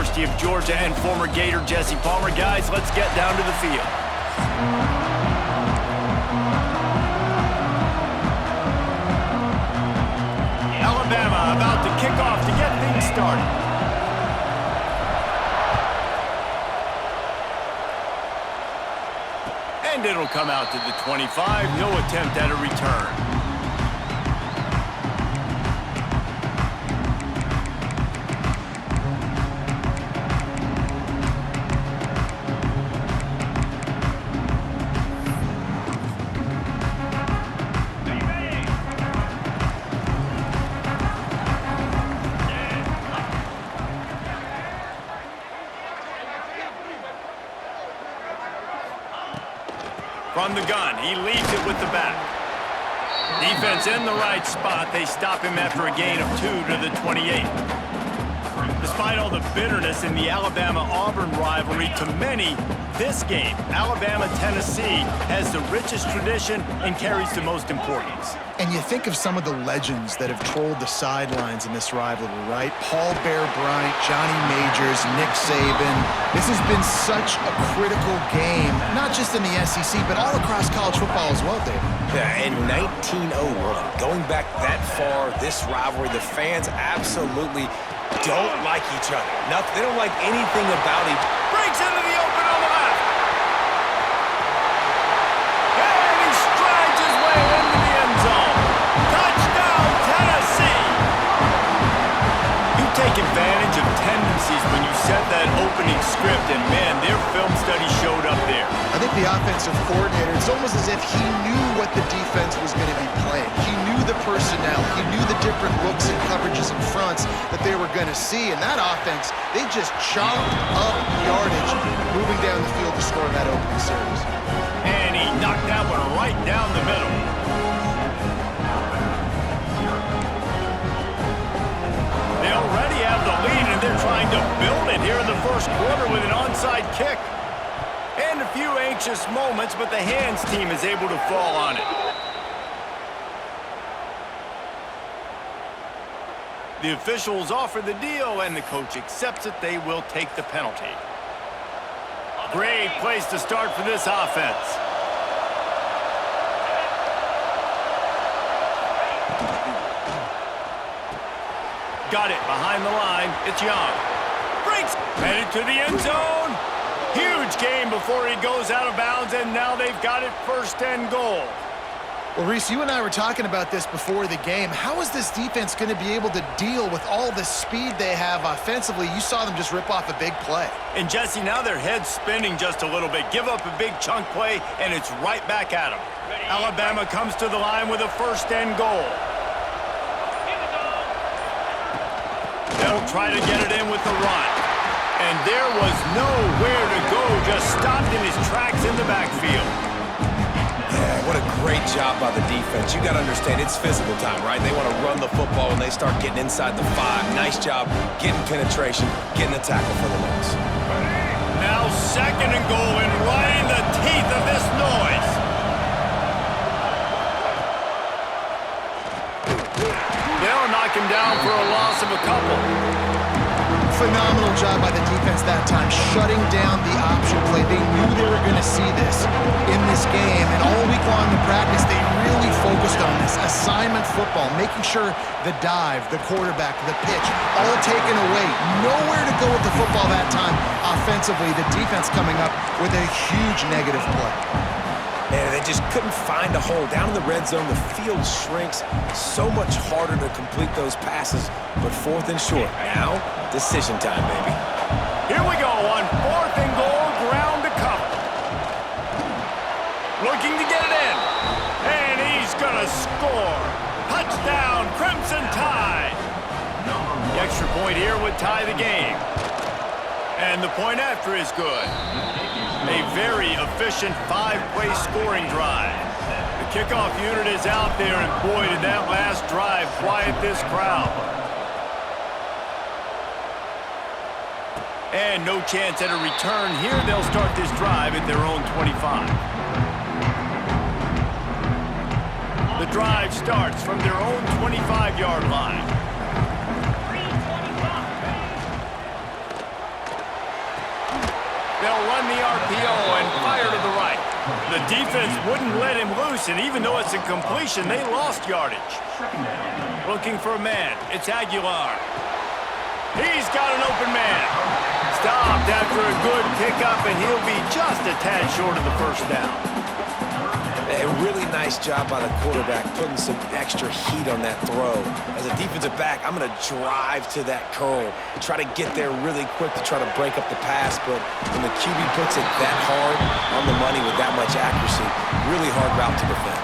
University of Georgia and former Gator Jesse Palmer. Guys, let's get down to the field. Alabama about to kick off to get things started. And it'll come out to the 25. No attempt at a return. From the gun, he leaves it with the back. Defense in the right spot. They stop him after a gain of 2 to the 28. Despite all the bitterness in the Alabama-Auburn rivalry, to many, this game, Alabama-Tennessee, has the richest tradition and carries the most importance. And you think of some of the legends that have trolled the sidelines in this rivalry, right? Paul Bear Bryant, Johnny Majors, Nick Saban. This has been such a critical game, not just in the SEC, but all across college football as well, David. Yeah, in 1901, going back that far, this rivalry, the fans absolutely don't like each other. They don't like anything about each other. Breaks into the open on the left. And he strides his way into the end zone. Touchdown, Tennessee! You take advantage of tendencies when you set that opening script, and man, their film study showed up there. I think the offensive coordinator, it's almost as if he knew what the defense was going to be playing. He knew the personnel. He knew the different looks and coverages and fronts that they were going to see. And that offense, they just chopped up yardage, moving down the field to score that opening series. And he knocked that one right down the middle. They already have the lead, and they're trying to build it here in the first quarter with an onside kick. And a few anxious moments, but the hands team is able to fall on it. The officials offer the deal, and the coach accepts it. They will take the penalty. Great place to start for this offense. Got it behind the line. It's Young. Breaks. Headed to the end zone. Huge game before he goes out of bounds, and now they've got it 1st and goal. Well, Reese, you and I were talking about this before the game. How is this defense going to be able to deal with all the speed they have offensively? You saw them just rip off a big play. And, Jesse, now their head's spinning just a little bit. Give up a big chunk play, and it's right back at them. Alabama comes to the line with a 1st and goal. They'll try to get it in with the run. And there was nowhere to go, just stopped in his tracks in the backfield. Yeah, what a great job by the defense. You got to understand, it's physical time, right? They want to run the football when they start getting inside the 5. Nice job getting penetration, getting the tackle for the loss. Now 2nd and goal, and right in the teeth of this noise. They'll knock him down for a loss of a couple. Phenomenal job by the defense that time, shutting down the option play. They knew they were going to see this in this game, and all week long in practice, they really focused on this assignment football, making sure the dive, the quarterback, the pitch, all taken away. Nowhere to go with the football that time offensively. The defense coming up with a huge negative play. Man, they just couldn't find a hole. Down in the red zone, the field shrinks. So much harder to complete those passes, but 4th and short. Now, decision time, baby. Here we go on 4th and goal, ground to cover. Looking to get it in. And he's going to score. Touchdown, Crimson Tide. The extra point here would tie the game. And the point after is good. A very efficient 5-play scoring drive. The kickoff unit is out there, and boy, did that last drive quiet this crowd. And no chance at a return here. They'll start this drive at their own 25. The drive starts from their own 25-yard line. they'll run the RPO and fire to the right. The defense wouldn't let him loose, and even though it's a completion, they lost yardage. Looking for a man. It's Aguilar. He's got an open man. Stopped after a good pickup, and he'll be just a tad short of the first down. A really nice job by the quarterback putting some extra heat on that throw. As a defensive back, I'm going to drive to that curl, try to get there really quick to try to break up the pass, but when the QB puts it that hard on the money with that much accuracy, really hard route to defend.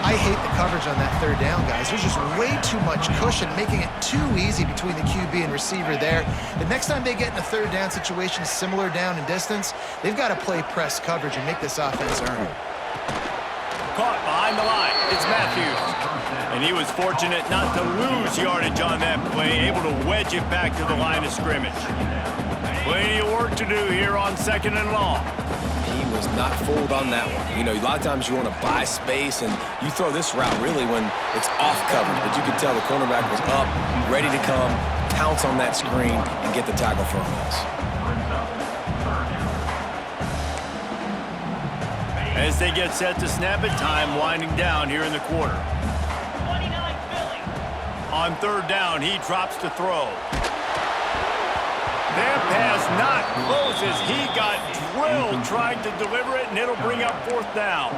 I hate the coverage on that third down, guys. There's just way too much cushion, making it too easy between the QB and receiver there. The next time they get in a third down situation, similar down in distance, they've got to play press coverage and make this offense earn it. Caught behind the line. It's Matthews. And he was fortunate not to lose yardage on that play, able to wedge it back to the line of scrimmage. Plenty of work to do here on 2nd and long. He was not fooled on that one. You know, a lot of times you want to buy space, and you throw this route really when it's off coverage. But you could tell the cornerback was up, ready to come, pounce on that screen, and get the tackle for a miss. As they get set to snap it, time winding down here in the quarter. On 3rd down, he drops to throw. That pass not close as he got drilled trying to deliver it, and it'll bring up 4th down.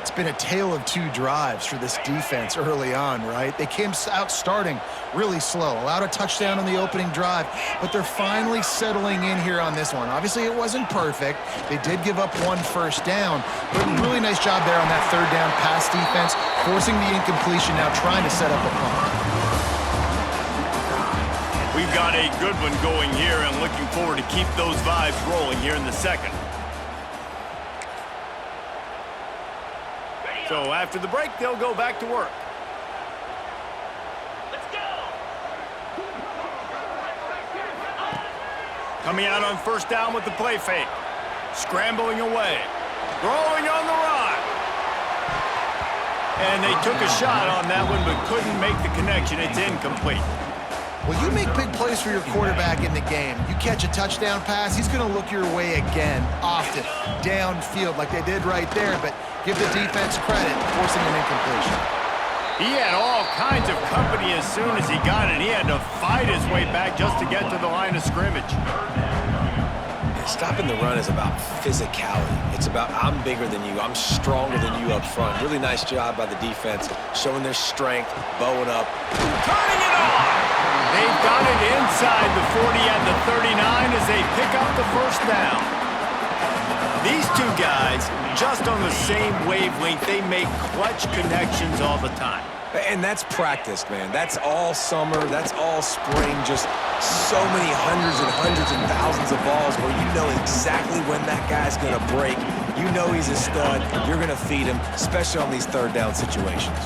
It's been a tale of two drives for this defense early on, right? They came out starting really slow, allowed a touchdown on the opening drive, but they're finally settling in here on this one. Obviously, it wasn't perfect. They did give up 1 first down, but really nice job there on that 3rd down pass defense, forcing the incompletion, now trying to set up a punt. We've got a good one going here and looking forward to keep those vibes rolling here in the 2nd. So after the break, they'll go back to work. Let's go. Coming out on 1st down with the play fake. Scrambling away. Throwing on the run. And they took a shot on that one but couldn't make the connection. It's incomplete. Well, you make big plays for your quarterback in the game. You catch a touchdown pass, he's going to look your way again, often, downfield like they did right there, but give the defense credit, forcing an incompletion. He had all kinds of company as soon as he got it. He had to fight his way back just to get to the line of scrimmage. Stopping the run is about physicality. It's about I'm bigger than you, I'm stronger than you up front. Really nice job by the defense, showing their strength, bowing up. Turning it on! They've got it inside the 40 and the 39 as they pick up the 1st down. These two guys, just on the same wavelength, they make clutch connections all the time. And that's practice, man. That's all summer. That's all spring. Just so many hundreds and thousands of balls where you know exactly when that guy's going to break. You know he's a stud. You're going to feed him, especially on these 3rd down situations.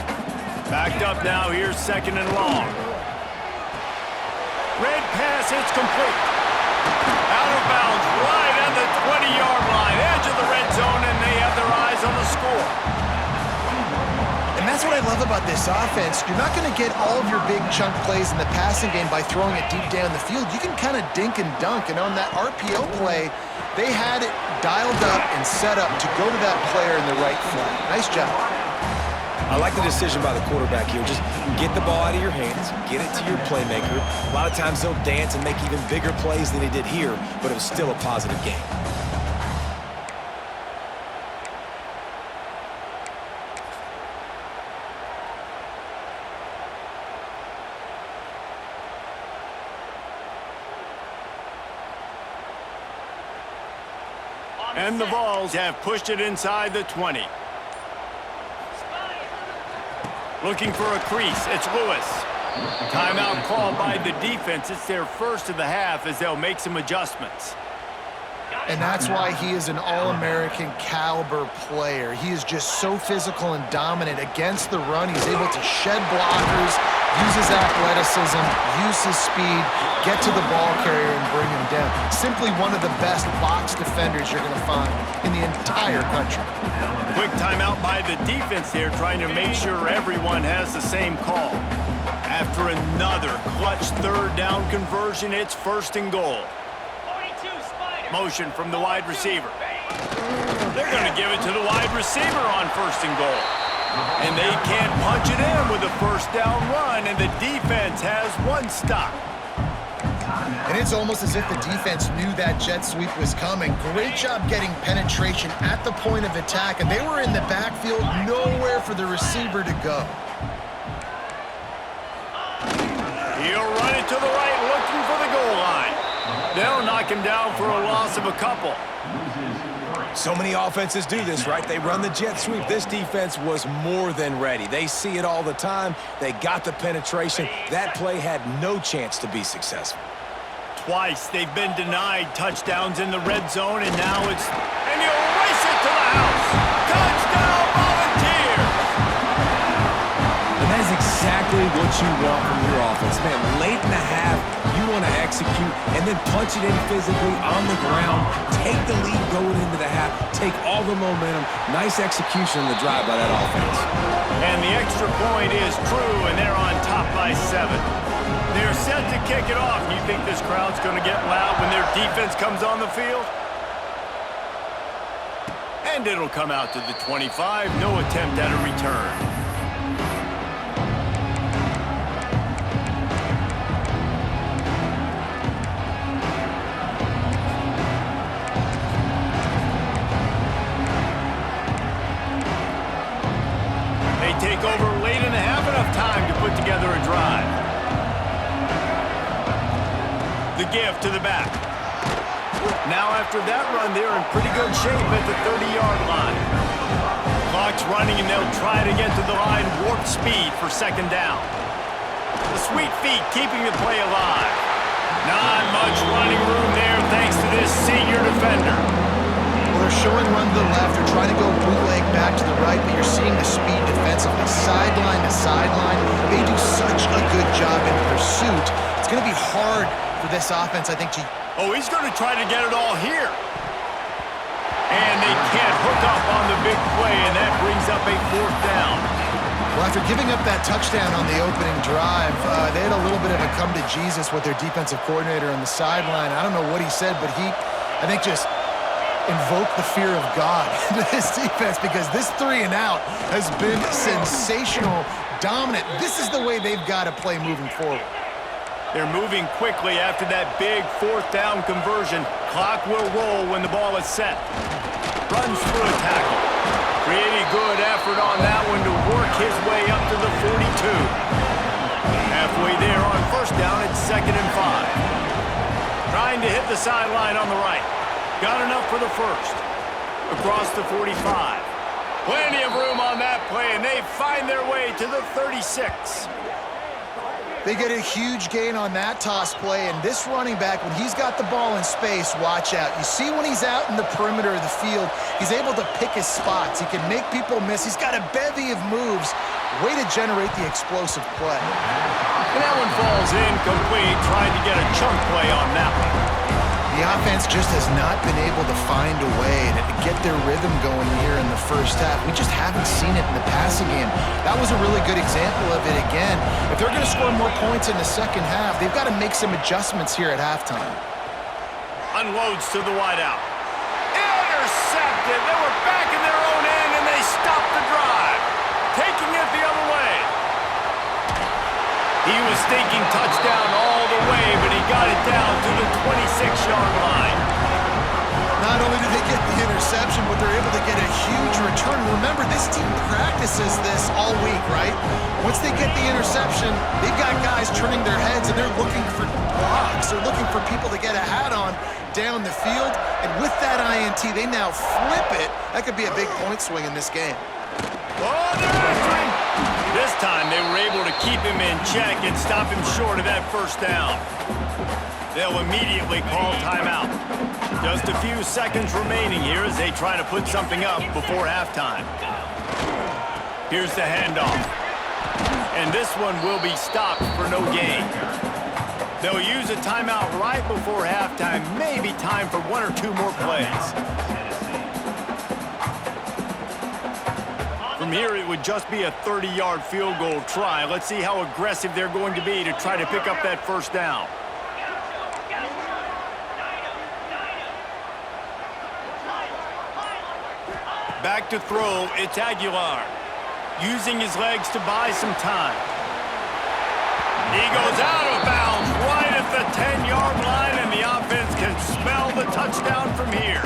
Backed up now. Here's 2nd and long. Red pass, it's complete. Out of bounds, right on the 20-yard line, edge of the red zone, and they have their eyes on the score. And that's what I love about this offense. You're not going to get all of your big chunk plays in the passing game by throwing it deep down the field. You can kind of dink and dunk, and on that RPO play, they had it dialed up and set up to go to that player in the right flat. Nice job. I like the decision by the quarterback here. Just get the ball out of your hands, get it to your playmaker. A lot of times they'll dance and make even bigger plays than he did here, but it was still a positive game. And the Vols have pushed it inside the 20. Looking for a crease, it's Lewis. Timeout called by the defense. It's their 1st of the half as they'll make some adjustments. And that's why he is an All-American caliber player. He is just so physical and dominant against the run. He's able to shed blockers, use his athleticism, use his speed, get to the ball carrier and bring him down. Simply one of the best box defenders you're going to find in the entire country. Quick timeout by the defense there, trying to make sure everyone has the same call. After another clutch 3rd down conversion, it's 1st and goal. 42 Spider. Motion from the wide receiver. They're going to give it to the wide receiver on 1st and goal. And they can't punch it in with a first down run, and the defense has one stop. And it's almost as if the defense knew that jet sweep was coming. Great job getting penetration at the point of attack, and they were in the backfield, nowhere for the receiver to go. He'll run it to the right, looking for the goal line. They'll knock him down for a loss of a couple. So many offenses do this, right? They run the jet sweep. This defense was more than ready. They see it all the time. They got the penetration. That play had no chance to be successful. Twice they've been denied touchdowns in the red zone, and now it's... And he'll race it to the house! Touchdown, Volunteers! And that is exactly what you want from your offense. Man, late in the half, you want to execute and then punch it in physically on the ground, take the lead going into the half, take all the momentum. Nice execution on the drive by that offense. And the extra point is true, and they're on top by 7. They're set to kick it off. You think this crowd's going to get loud when their defense comes on the field? And it'll come out to the 25. No attempt at a return. Take over late in the half, enough time to put together a drive. The give to the back. Now after that run, they're in pretty good shape at the 30-yard line. Clock's running, and they'll try to get to the line warp speed for 2nd down. The sweet feet keeping the play alive. Not much running room there thanks to this senior defender. They're showing run to the left. They're trying to go bootleg back to the right, but you're seeing the speed defensively, sideline to sideline. They do such a good job in pursuit. It's going to be hard for this offense, I think, to... Oh, he's going to try to get it all here. And they can't hook up on the big play, and that brings up a 4th down. Well, after giving up that touchdown on the opening drive, they had a little bit of a come to Jesus with their defensive coordinator on the sideline. I don't know what he said, but he, I think, just invoke the fear of God into this defense, because this 3 and out has been sensational, dominant. This is the way they've got to play moving forward. They're moving quickly after that big 4th down conversion. Clock will roll when the ball is set. Runs through a tackle. Pretty good effort on that one to work his way up to the 42. Halfway there on 1st down, it's 2nd and 5. Trying to hit the sideline on the right. Got enough for the 1st. Across the 45. Plenty of room on that play, and they find their way to the 36. They get a huge gain on that toss play, and this running back, when he's got the ball in space, watch out. You see when he's out in the perimeter of the field, he's able to pick his spots. He can make people miss. He's got a bevy of moves. Way to generate the explosive play. And that one falls incomplete, trying to get a chunk play on that one. The offense just has not been able to find a way to get their rhythm going here in the 1st half. We just haven't seen it in the passing game. That was a really good example of it again. If they're going to score more points in the 2nd half, they've got to make some adjustments here at halftime. Unloads to the wideout. Intercepted. They were back in their own end, and they stopped the drive. Taking it the other way. He was thinking touchdown all the way, but he got it down to the 26-yard line. Not only did they get the interception, but they're able to get a huge return. Remember, this team practices this all week, right? Once they get the interception, they've got guys turning their heads, and they're looking for blocks. They're looking for people to get a hat on down the field. And with that INT, they now flip it. That could be a big point swing in this game. Oh, they're after him. This time, they were able to keep him in check and stop him short of that 1st down. They'll immediately call timeout. Just a few seconds remaining here as they try to put something up before halftime. Here's the handoff. And this one will be stopped for no gain. They'll use a timeout right before halftime. Maybe time for 1 or 2 more plays. From here, it would just be a 30-yard field goal try. Let's see how aggressive they're going to be to try to pick up that 1st down. Back to throw, it's Aguilar. Using his legs to buy some time. He goes out of bounds right at the 10-yard line, and the offense can smell the touchdown from here.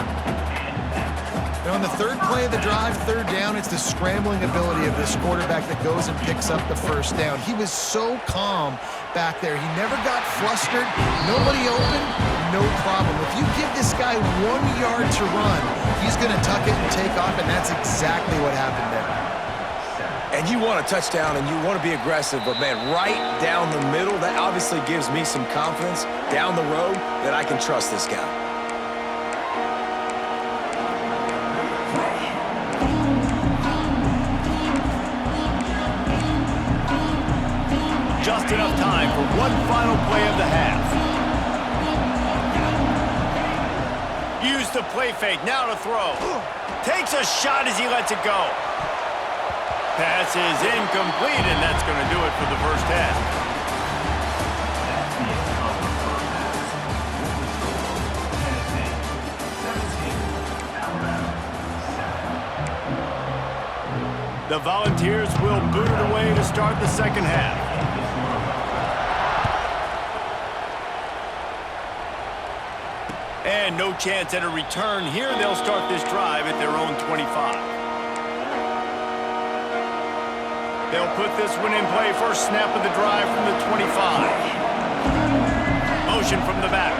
Now, on the third play of the drive, third down, it's the scrambling ability of this quarterback that goes and picks up the first down. He was so calm back there. He never got flustered. Nobody open, no problem. If you give this guy 1 yard to run, he's going to tuck it and take off, and that's exactly what happened there. And you want a touchdown and you want to be aggressive, but man, right down the middle, that obviously gives me some confidence down the road that I can trust this guy. Just enough time for one final play of the half. Use the play fake, now to throw. Takes a shot as he lets it go. Pass is incomplete, and that's going to do it for the first half. The Volunteers will boot it away to start the second half. And no chance at a return here. They'll start this drive at their own 25. They'll put this one in play. First snap of the drive from the 25. Motion from the back.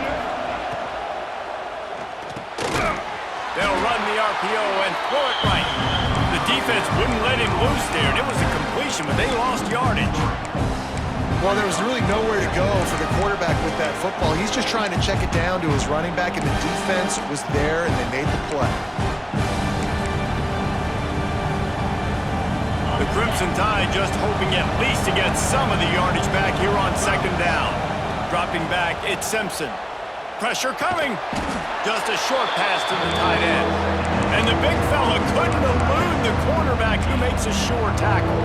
They'll run the RPO and throw it right. The defense wouldn't let him loose there, and it was a completion, but they lost yardage. Well, there was really nowhere to go for the quarterback with that football. He's just trying to check it down to his running back, and the defense was there, and they made the play. The Crimson Tide just hoping at least to get some of the yardage back here on second down. Dropping back, it's Simpson. Pressure coming. Just a short pass to the tight end. And the big fella couldn't elude the cornerback who makes a sure tackle.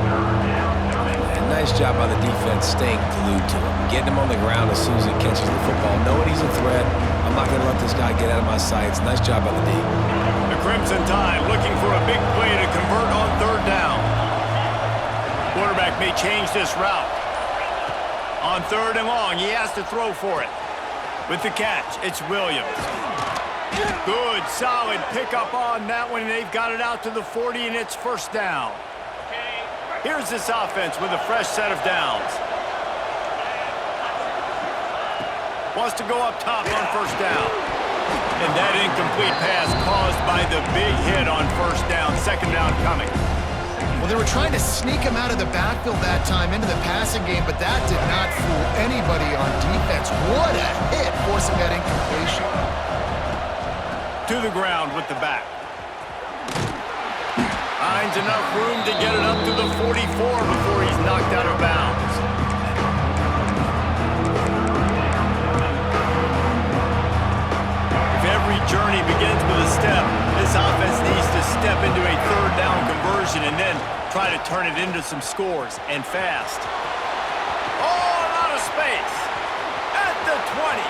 And nice job by the defense staying glued to him. Getting him on the ground as soon as he catches the football. Knowing he's a threat. I'm not going to let this guy get out of my sights. Nice job by the D. The Crimson Tide looking for a big play to convert on third down. Quarterback may change this route. On third and long, he has to throw for it. With the catch, it's Williams. Good, solid pickup on that one, and they've got it out to the 40, and it's first down. Here's this offense with a fresh set of downs. Wants to go up top on first down. And that incomplete pass caused by the big hit on first down. Second down coming. Well, they were trying to sneak him out of the backfield that time into the passing game, but that did not fool anybody on defense. What a hit, forcing that incompletion. To the ground with the back. Finds enough room to get it up to the 44 before he's knocked out of bounds. If every journey begins with a step, this offense needs to step into a third down conversion and then try to turn it into some scores, and fast. All out of space at the 20.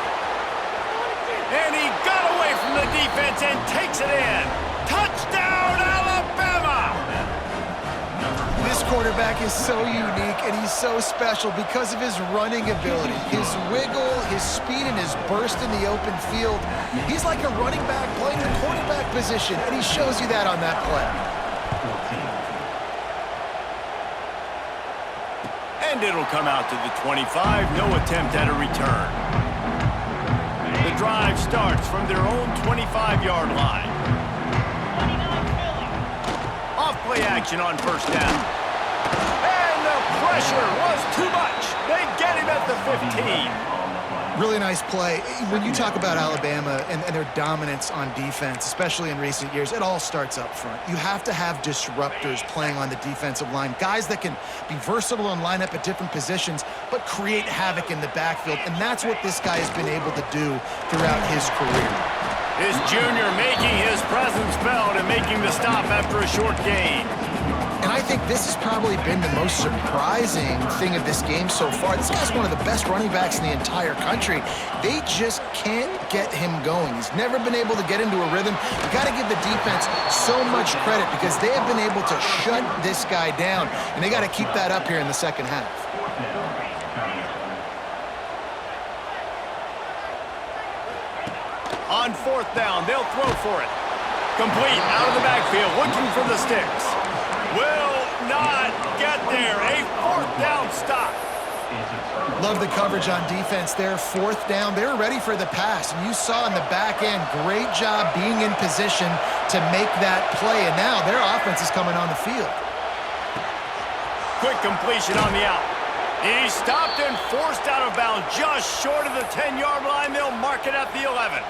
And he got away from the defense and takes it in. Touchdown, Alabama! This quarterback is so unique, and he's so special because of his running ability, his wiggle, his speed, and his burst in the open field. He's like a running back playing the quarterback position, and he shows you that on that play. And it'll come out to the 25. No attempt at a return. The drive starts from their own 25-yard line. Off play action on first down. And the pressure was too much. They get him at the 15. Really nice play. When you talk about Alabama and their dominance on defense, especially in recent years, it all starts up front. You have to have disruptors playing on the defensive line, guys that can be versatile and line up at different positions, but create havoc in the backfield, and that's what this guy has been able to do throughout his career. His junior making his presence felt and making the stop after a short gain. And I think this has probably been the most surprising thing of this game so far. This guy's one of the best running backs in the entire country. They just can't get him going. He's never been able to get into a rhythm. You got to give the defense so much credit because they have been able to shut this guy down, and they got to keep that up here in the second half. On fourth down, they'll throw for it. Complete, out of the backfield, looking for the sticks. Will not get there. A fourth down stop. Love the coverage on defense there. Fourth down, they were ready for the pass. And you saw in the back end, great job being in position to make that play. And now their offense is coming on the field. Quick completion on the out. He stopped and forced out of bounds just short of the 10-yard line. They'll mark it at the 11.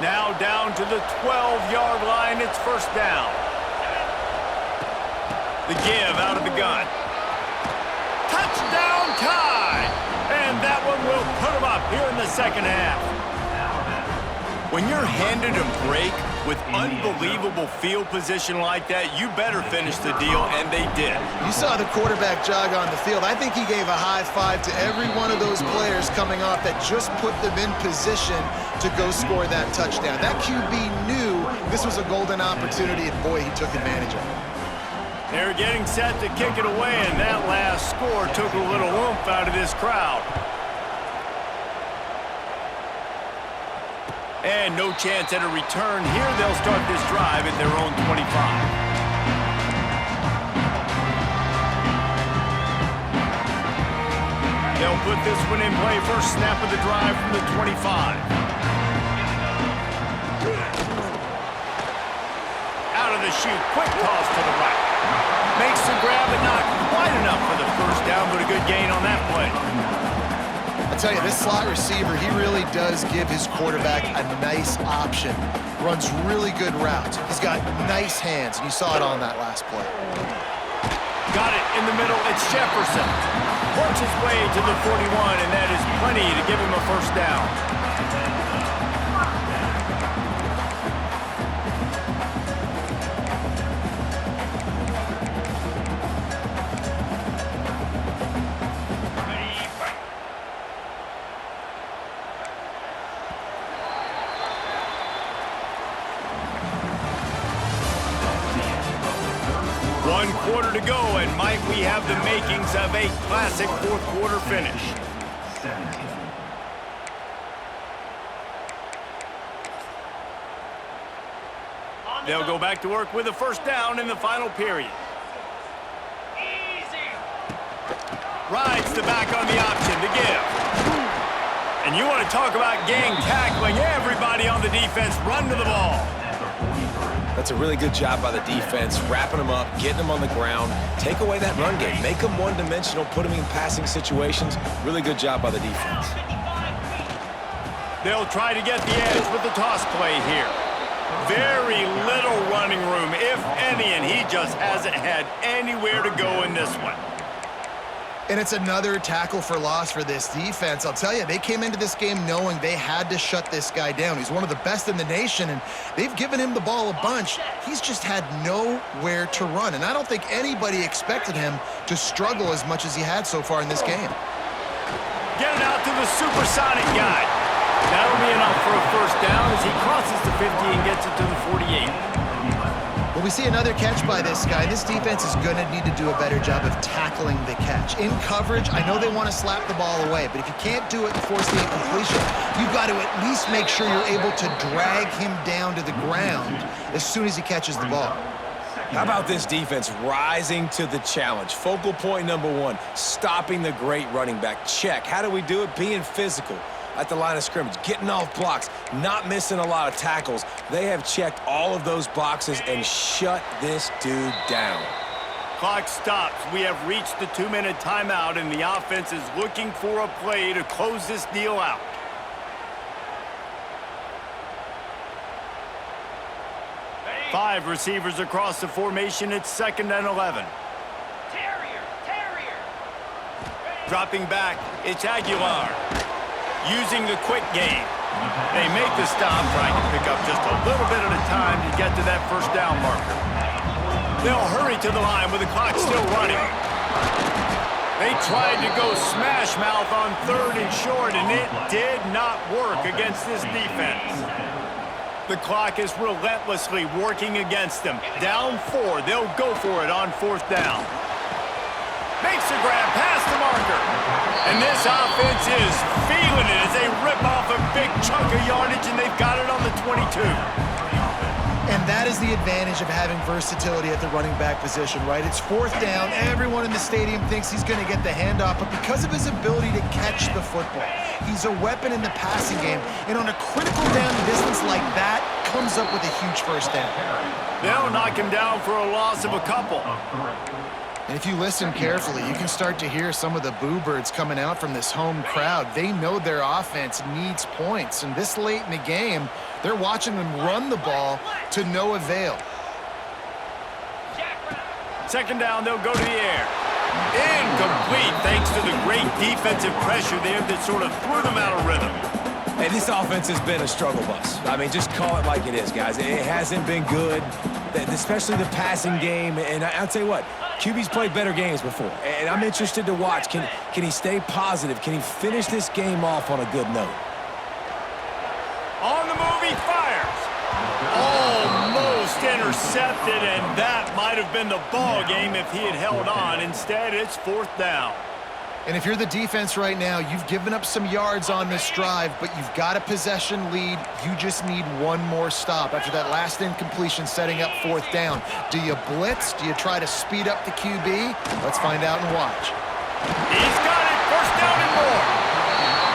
Now down to the 12-yard line. It's first down. The give out of the gun. Touchdown tie! And that one will put them up here in the second half. When you're handed a break with unbelievable field position like that, you better finish the deal, and they did. You saw the quarterback jog on the field. I think he gave a high five to every one of those players coming off that just put them in position to go score that touchdown. That QB knew this was a golden opportunity, and boy, he took advantage of it. They're getting set to kick it away, and that last score took a little oomph out of this crowd. And no chance at a return here. They'll start this drive at their own 25. They'll put this one in play. First snap of the drive from the 25. Out of the chute, quick toss to the right. Makes the grab, but not quite enough for the first down, but a good gain on that play. I tell you, this slot receiver, he really does give his quarterback a nice option. Runs really good routes. He's got nice hands, and you saw it on that last play. Got it in the middle. It's Jefferson. Works his way to the 41, and that is plenty to give him a first down. One quarter to go, and might we have the makings of a classic fourth quarter finish. They'll go back to work with a first down in the final period. Rides the back on the option to give. And you want to talk about gang tackling. Everybody on the defense run to the ball. That's a really good job by the defense, wrapping them up, getting them on the ground, take away that run game, make them one-dimensional, put them in passing situations. Really good job by the defense. They'll try to get the edge with the toss play here. Very little running room, if any, and he just hasn't had anywhere to go in this one. And it's another tackle for loss for this defense. I'll tell you, they came into this game knowing they had to shut this guy down. He's one of the best in the nation, and they've given him the ball a bunch. He's just had nowhere to run, and I don't think anybody expected him to struggle as much as he had so far in this game. Get it out to the supersonic guy. That'll be enough for a first down as he crosses the 50 and gets it to the 48. Well, we see another catch by this guy. This defense is going to need to do a better job of tackling the catch. In coverage, I know they want to slap the ball away, but if you can't do it and force the incompletion, you've got to at least make sure you're able to drag him down to the ground as soon as he catches the ball. How about this defense rising to the challenge? Focal point number one, stopping the great running back. Check. How do we do it? Being physical at the line of scrimmage, getting off blocks, not missing a lot of tackles. They have checked all of those boxes and shut this dude down. Clock stops. We have reached the 2-minute timeout, and the offense is looking for a play to close this deal out. Five receivers across the formation. It's 2nd and 11. Dropping back, it's Aguilar. Using the quick game. They make the stop, trying to pick up just a little bit at a time to get to that first down marker. They'll hurry to the line with the clock still running. They tried to go smash mouth on 3rd and short, and it did not work against this defense. The clock is relentlessly working against them. Down 4, they'll go for it on 4th down. Makes the grab past the marker. And this offense is feeling it as they rip off a big chunk of yardage, and they've got it on the 22. And that is the advantage of having versatility at the running back position, right? It's 4th down. Everyone in the stadium thinks he's going to get the handoff, but because of his ability to catch the football, he's a weapon in the passing game. And on a critical down distance like that, comes up with a huge first down. They'll knock him down for a loss of a couple. And if you listen carefully, you can start to hear some of the boo birds coming out from this home crowd. They know their offense needs points, and this late in the game, they're watching them run the ball to no avail. 2nd down, they'll go to the air. Incomplete, thanks to the great defensive pressure there that sort of threw them out of rhythm. Hey, this offense has been a struggle bus. I mean, just call it like it is, guys. It hasn't been good, especially the passing game. And I'll tell you what, QB's played better games before, and I'm interested to watch. Can he stay positive? Can he finish this game off on a good note? On the move, he fires. Almost intercepted, and that might have been the ball game if he had held on. Instead, it's 4th down. And if you're the defense right now, you've given up some yards on this drive, but you've got a possession lead. You just need one more stop after that last incompletion setting up 4th down. Do you blitz? Do you try to speed up the QB? Let's find out and watch. He's got it, 1st down and more.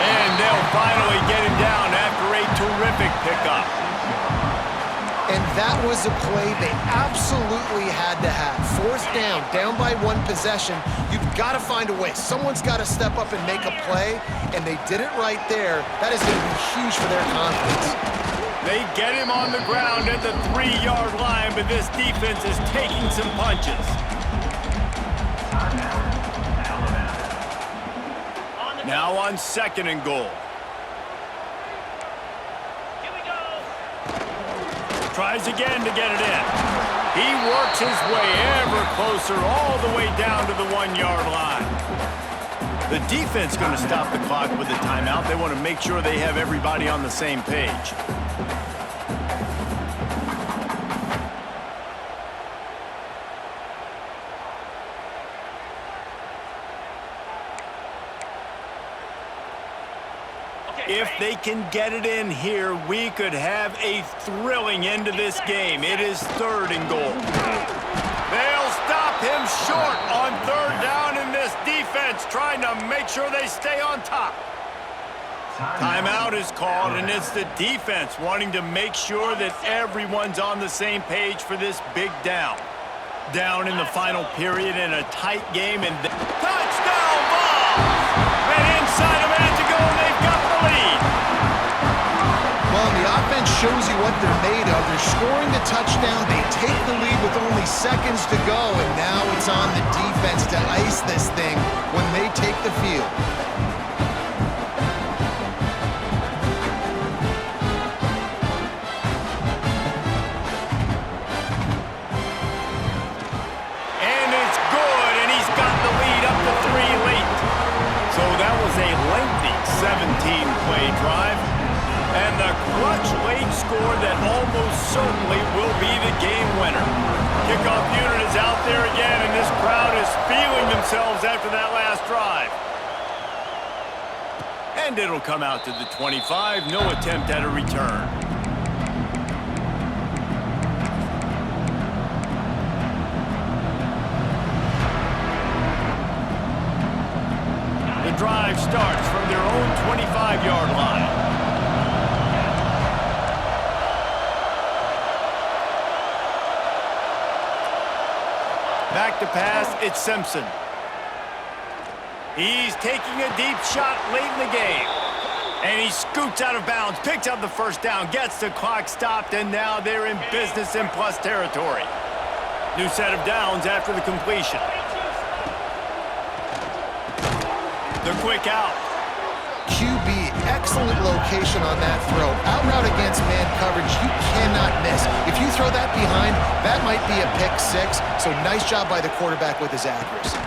And they'll finally get him down after a terrific pickup. And that was a play they absolutely had to have. 4th down by 1 possession. You've got to find a way. Someone's got to step up and make a play, and they did it right there. That is going to be huge for their confidence. They get him on the ground at the 3-yard line, but this defense is taking some punches. Now on 2nd and goal. Tries again to get it in. He works his way ever closer all the way down to the 1-yard line. The defense going to stop the clock with the timeout. They want to make sure they have everybody on the same page. If they can get it in here, we could have a thrilling end to this game. It is 3rd and goal. They'll stop him short on 3rd down in this defense, trying to make sure they stay on top. Timeout is called, and it's the defense wanting to make sure that everyone's on the same page for this big down. Down in the final period in a tight game, and touchdown ball! And inside a minute to go, and they've got the lead. Well, the offense shows you what they're made of. They're scoring the touchdown. They take the lead with only seconds to go, and now it's on the defense to ice this thing when they take the field. And it's good, and he's got the lead up to 3 late. So that was a lengthy 17-play drive. And the clutch late score that almost certainly will be the game winner. Kickoff unit is out there again, and this crowd is feeling themselves after that last drive. And it'll come out to the 25. No attempt at a return. The drive starts from their own 25-yard line. Back to pass, it's Simpson. He's taking a deep shot late in the game. And he scoots out of bounds, picks up the 1st down, gets the clock stopped, and now they're in business in plus territory. New set of downs after the completion. The quick out. QB, excellent location on that throw. Out route against man coverage, you cannot miss. If you throw that behind, that might be a pick six. So nice job by the quarterback with his accuracy.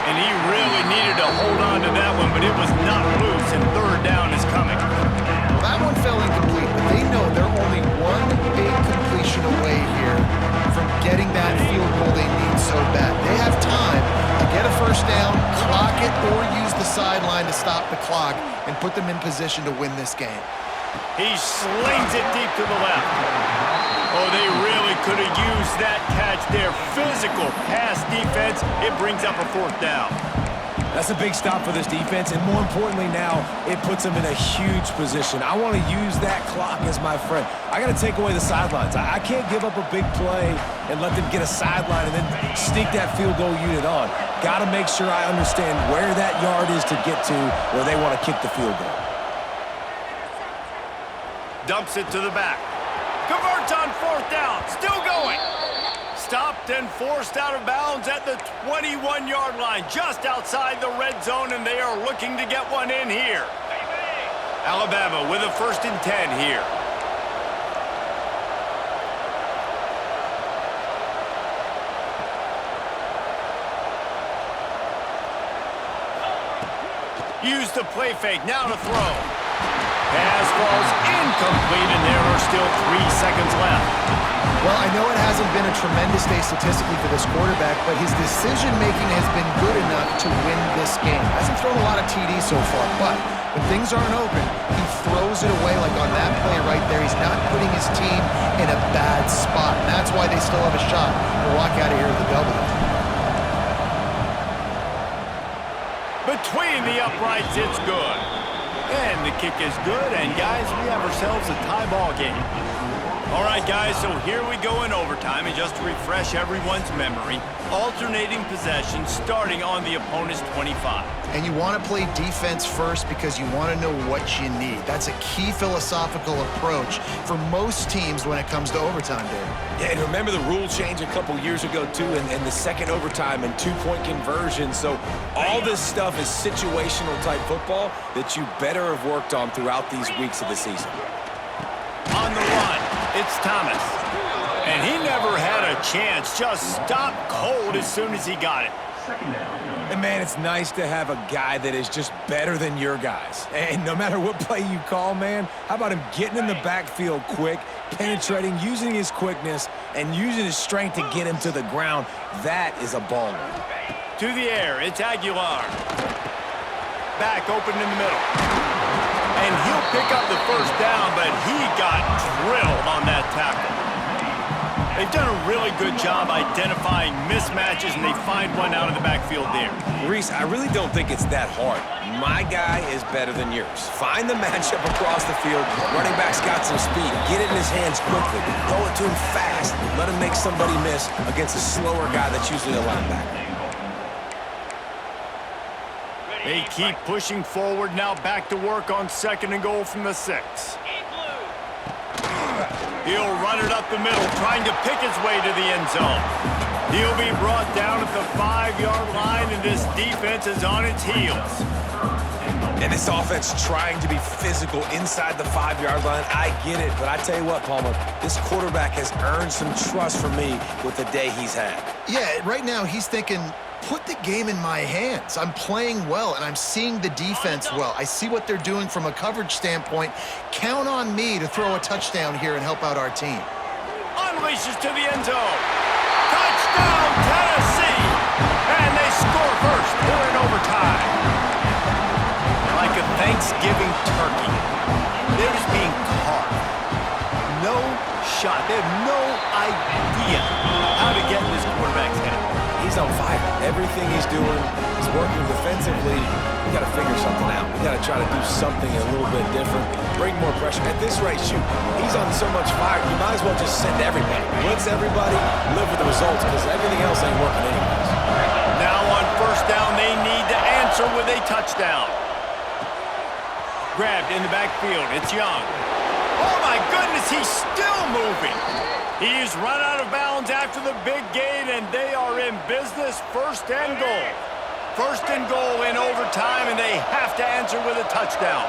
And he really needed to hold on to that one, but it was not loose, and third down is coming. Well, that one fell incomplete, but they know they're only one big completion away here from getting that field goal they need so bad. They have time to get a first down, clock it, or use the sideline to stop the clock and put them in position to win this game. He slings it deep to the left. Oh, they really could have used that catch there. Physical pass defense. It brings up a fourth down. That's a big stop for this defense, and more importantly now, it puts them in a huge position. I want to use that clock as my friend. I got to take away the sidelines. I can't give up a big play and let them get a sideline and then sneak that field goal unit on. Got to make sure I understand where that yard is to get to where they want to kick the field goal. Dumps it to the back. Converts on fourth down. Still going. Stopped and forced out of bounds at the 21-yard line, just outside the red zone, and they are looking to get one in here. Alabama with a 1st and 10 here. Use the play fake, now to throw. Pass falls incomplete, and there are still 3 seconds left. Well, I know it hasn't been a tremendous day statistically for this quarterback, but his decision-making has been good enough to win this game. Hasn't thrown a lot of TDs so far, but when things aren't open, he throws it away like on that play right there. He's not putting his team in a bad spot, and that's why they still have a shot to walk out of here with a W. Between the uprights, it's good. And the kick is good, and guys, we have ourselves a tie ball game. All right, guys, so here we go in overtime, and just to refresh everyone's memory, alternating possession starting on the opponent's 25. And you want to play defense first because you want to know what you need. That's a key philosophical approach for most teams when it comes to overtime, David. Yeah, and remember the rule change a couple years ago, too, and the second overtime and 2-point conversion. So all this stuff is situational type football that you better have worked on throughout these weeks of the season. On the run, it's Thomas. And he never had a chance, just stopped cold as soon as he got it. And, man, it's nice to have a guy that is just better than your guys. And no matter what play you call, man, how about him getting in the backfield quick, penetrating, using his quickness, and using his strength to get him to the ground? That is a baller. To the air, it's Aguilar. Back open in the middle. And he'll pick up the first down, but he got drilled on that tackle. They've done a really good job identifying mismatches, and they find one out of the backfield there. Reese, I really don't think it's that hard. My guy is better than yours. Find the matchup across the field. Running back's got some speed. Get it in his hands quickly. Throw it to him fast. Let him make somebody miss against a slower guy that's usually a linebacker. They keep pushing forward, now back to work on 2nd and goal from the 6. He'll run it up the middle, trying to pick his way to the end zone. He'll be brought down at the 5-yard line, and this defense is on its heels. And this offense trying to be physical inside the 5-yard line. I get it, but I tell you what, Palmer, this quarterback has earned some trust from me with the day he's had. Yeah, right now he's thinking, put the game in my hands. I'm playing well, and I'm seeing the defense well. I see what they're doing from a coverage standpoint. Count on me to throw a touchdown here and help out our team. Unleashes to the end zone. Touchdown, Tennessee! And they score first. They're in overtime. Like a Thanksgiving turkey. They're just being carved. No shot. They have no idea how to get in this quarterback's head. He's on fire. Everything he's doing is working defensively. We got to figure something out. We got to try to do something a little bit different. Bring more pressure. At this rate, shoot, he's on so much fire, you might as well just send everybody. Blitz everybody, live with the results, because everything else ain't working anyways. Now on 1st down, they need to answer with a touchdown. Grabbed in the backfield. It's Young. Oh, my goodness, he's still moving. He's run out of bounds after the big gain, and they are in business. 1st and goal. 1st and goal in overtime, and they have to answer with a touchdown.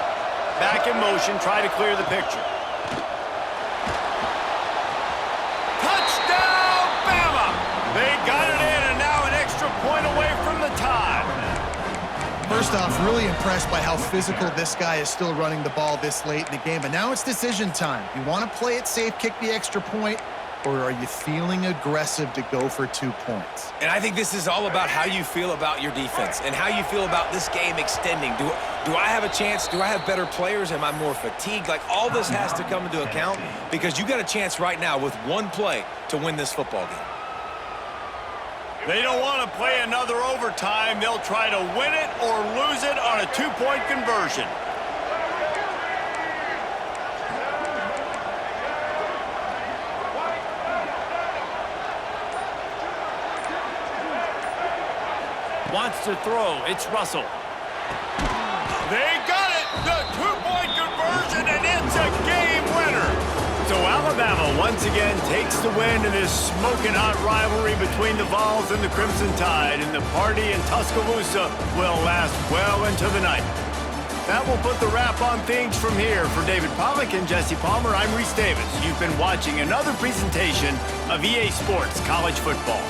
Back in motion, try to clear the picture. First off, really impressed by how physical this guy is still running the ball this late in the game. But now it's decision time. You want to play it safe, kick the extra point, or are you feeling aggressive to go for 2 points? And I think this is all about how you feel about your defense and how you feel about this game extending. Do I have a chance? Do I have better players? Am I more fatigued? Like, all this has to come into account because you got a chance right now with one play to win this football game. They don't want to play another overtime. They'll try to win it or lose it on a 2-point conversion. Wants to throw. It's Russell. They got it! The 2-point conversion, and it's a game winner! So Alabama once again takes the win in this smoking hot rivalry between the Vols and the Crimson Tide, and the party in Tuscaloosa will last well into the night. That will put the wrap on things from here. For David Pollack and Jesse Palmer, I'm Reese Davis. You've been watching another presentation of EA Sports College Football.